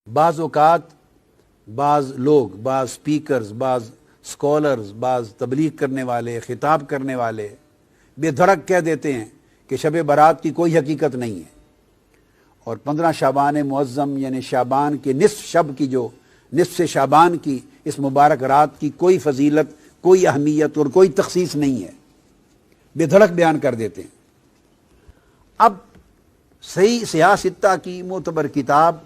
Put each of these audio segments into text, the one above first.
بعض اوقات بعض لوگ، بعض سپیکرز، بعض سکولرز، بعض تبلیغ کرنے والے، خطاب کرنے والے بے دھڑک کہہ دیتے ہیں کہ شب برات کی کوئی حقیقت نہیں ہے، اور 15 شعبان معظم یعنی شعبان کے نصف شب کی، جو نصف شعبان کی اس مبارک رات کی کوئی فضیلت، کوئی اہمیت اور کوئی تخصیص نہیں ہے، بے دھڑک بیان کر دیتے ہیں۔ اب صحیح سیاہ ستہ کی معتبر کتاب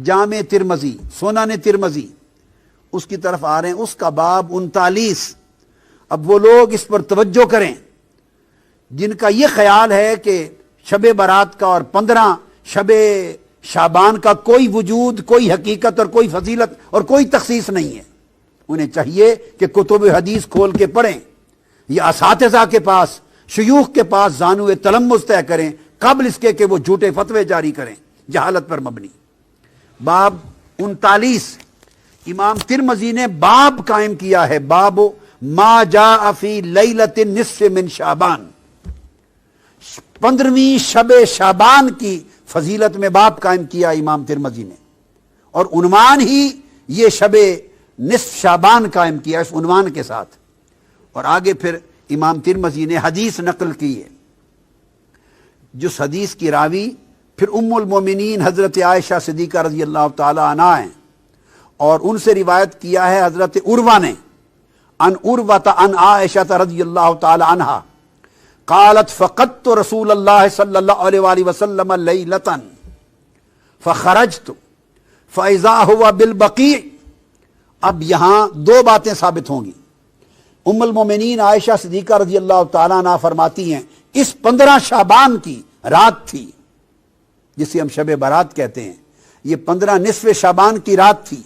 جامع ترمذی، سنن ترمذی، اس کی طرف آ رہے ہیں، اس کا باب 39۔ اب وہ لوگ اس پر توجہ کریں جن کا یہ خیال ہے کہ شب برات کا اور 15 شب شعبان کا کوئی وجود، کوئی حقیقت اور کوئی فضیلت اور کوئی تخصیص نہیں ہے۔ انہیں چاہیے کہ کتب حدیث کھول کے پڑھیں یا اساتذہ کے پاس، شیوخ کے پاس زانو تلمذ طے کریں قبل اس کے کہ وہ جھوٹے فتوے جاری کریں جہالت پر مبنی۔ باب 39 امام ترمذی نے باب قائم کیا ہے، باب ما جاء فی لیلۃ النصف من شعبان، 15ویں شب شعبان کی فضیلت میں باب قائم کیا امام ترمذی نے، اور عنوان ہی یہ شب نصف شعبان قائم کیا اس عنوان کے ساتھ۔ اور آگے پھر امام ترمذی نے حدیث نقل کی ہے، جس حدیث کی راوی پھر ام المومنین حضرت عائشہ صدیقہ رضی اللہ تعالی عنہ ہیں، اور ان سے روایت کیا ہے حضرت عروہ نے، ان عروہ عن عائشہ رضی اللہ تعالی عنہ قالت فقدت رسول اللہ صلی اللہ علیہ وآلہ وسلم لیلۃ فخرجت فاذا هو بالبقیع۔ اب یہاں دو باتیں ثابت ہوں گی۔ ام المومنین عائشہ صدیقہ رضی اللہ تعالی عنہ فرماتی ہیں اس 15 شعبان کی رات تھی جسے ہم شب برات کہتے ہیں، یہ 15 نصف شعبان کی رات تھی۔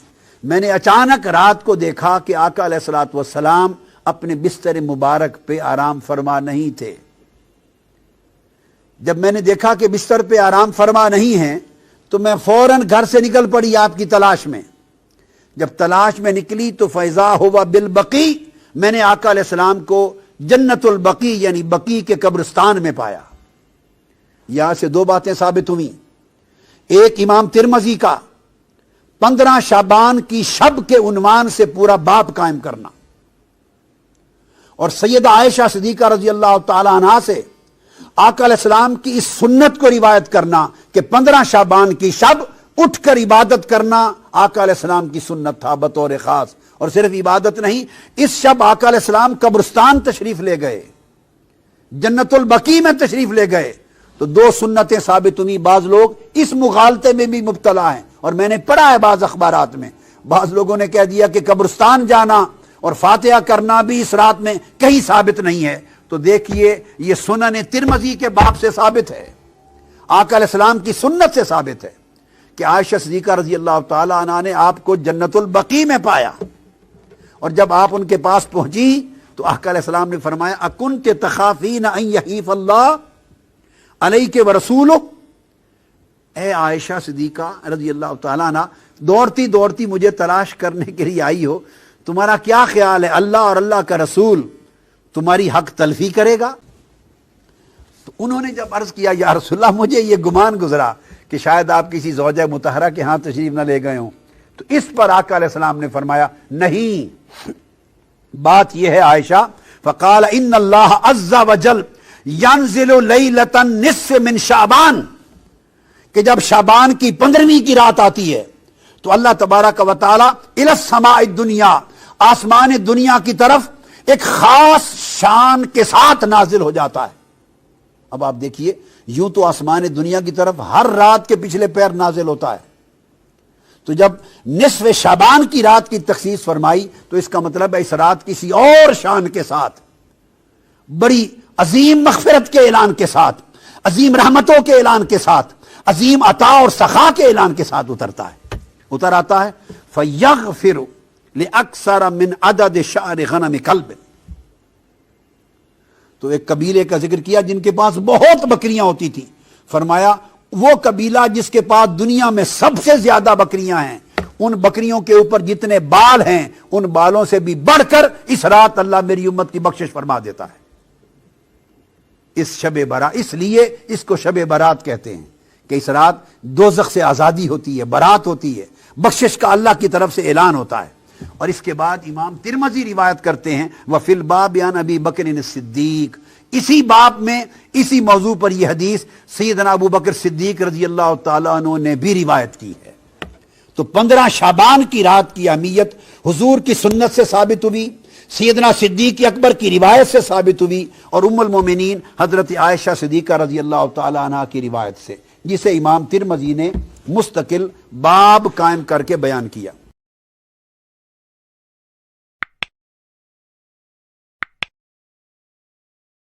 میں نے اچانک رات کو دیکھا کہ آقا علیہ الصلوۃ والسلام اپنے بستر مبارک پہ آرام فرما نہیں تھے۔ جب میں نے دیکھا کہ بستر پہ آرام فرما نہیں ہیں تو میں فوراً گھر سے نکل پڑی آپ کی تلاش میں۔ جب تلاش میں نکلی تو فیضا ہوا بالبقیع، میں نے آقا علیہ السلام کو جنت البقیع یعنی بقیع کے قبرستان میں پایا۔ یہاں سے دو باتیں ثابت ہوئیں، ایک امام ترمذی کا 15 شعبان کی شب کے عنوان سے پورا باب قائم کرنا، اور سیدہ عائشہ صدیقہ رضی اللہ تعالی عنہا سے آقا علیہ السلام کی اس سنت کو روایت کرنا کہ 15 شعبان کی شب اٹھ کر عبادت کرنا آقا علیہ السلام کی سنت تھا بطور خاص۔ اور صرف عبادت نہیں، اس شب آقا علیہ السلام قبرستان تشریف لے گئے، جنت البقیع میں تشریف لے گئے، تو دو سنتیں ثابت ہوئی۔ بعض لوگ اس مغالطے میں بھی مبتلا ہیں، اور میں نے پڑھا ہے بعض اخبارات میں، بعض لوگوں نے کہہ دیا کہ قبرستان جانا اور فاتحہ کرنا بھی اس رات میں کہیں ثابت نہیں ہے۔ تو دیکھیے یہ سنن ترمذی کے باب سے ثابت ہے، آقا علیہ السلام کی سنت سے ثابت ہے کہ عائشہ صدیقہ رضی اللہ تعالی عنہا نے آپ کو جنت البقیع میں پایا، اور جب آپ ان کے پاس پہنچی تو آقا علیہ السلام نے فرمایا اکنت تخافین ان یحیف اللہ علیک ورسولہ، اے عائشہ صدیقہ رضی اللہ تعالی عنہ، دوڑتی دوڑتی مجھے تلاش کرنے کے لیے آئی ہو، تمہارا کیا خیال ہے اللہ اور اللہ کا رسول تمہاری حق تلفی کرے گا؟ تو انہوں نے جب عرض کیا یا رسول اللہ مجھے یہ گمان گزرا کہ شاید آپ کسی زوجہ مطہرہ کے ہاں تشریف نہ لے گئے ہوں، تو اس پر آقا علیہ السلام نے فرمایا نہیں، بات یہ ہے عائشہ، فقال ان اللہ عز وجل ینزل لیلۃ النصف من شعبان، کہ جب شعبان کی 15ویں کی رات آتی ہے تو اللہ تبارک و تعالی الی السماء الدنیا، آسمان دنیا کی طرف ایک خاص شان کے ساتھ نازل ہو جاتا ہے۔ اب آپ دیکھیے، یوں تو آسمان دنیا کی طرف ہر رات کے پچھلے پیر نازل ہوتا ہے، تو جب نصف شعبان کی رات کی تخصیص فرمائی تو اس کا مطلب ہے اس رات کسی اور شان کے ساتھ، بڑی عظیم مغفرت کے اعلان کے ساتھ، عظیم رحمتوں کے اعلان کے ساتھ، عظیم عطا اور سخا کے اعلان کے ساتھ اتر آتا ہے۔ فَيَغْفِرُ لِأَكْثَرَ مِنْ عَدَدِ شَعْرِ غَنَمِ كَلْبٍ، تو ایک قبیلے کا ذکر کیا جن کے پاس بہت بکریاں ہوتی تھیں، فرمایا وہ قبیلہ جس کے پاس دنیا میں سب سے زیادہ بکریاں ہیں، ان بکریوں کے اوپر جتنے بال ہیں ان بالوں سے بھی بڑھ کر اس رات اللہ میری امت کی بخشش فرما دیتا ہے۔ اس شب برات، اس لیے اس کو شب برات کہتے ہیں کہ اس رات دوزخ سے آزادی ہوتی ہے، برات ہوتی ہے، بخشش کا اللہ کی طرف سے اعلان ہوتا ہے۔ اور اس کے بعد امام ترمذی روایت کرتے ہیں وفی الباب عن ابی بکر الصدیق، اسی باب میں اسی موضوع پر یہ حدیث سیدنا ابو بکر صدیق رضی اللہ تعالیٰ عنہ نے بھی روایت کی ہے۔ تو 15 شعبان کی رات کی اہمیت حضور کی سنت سے ثابت ہوئی، سیدنا صدیق اکبر کی روایت سے ثابت ہوئی، اور ام المومنین حضرت عائشہ صدیقہ رضی اللہ تعالیٰ عنہ کی روایت سے، جسے امام ترمذی نے مستقل باب قائم کر کے بیان کیا۔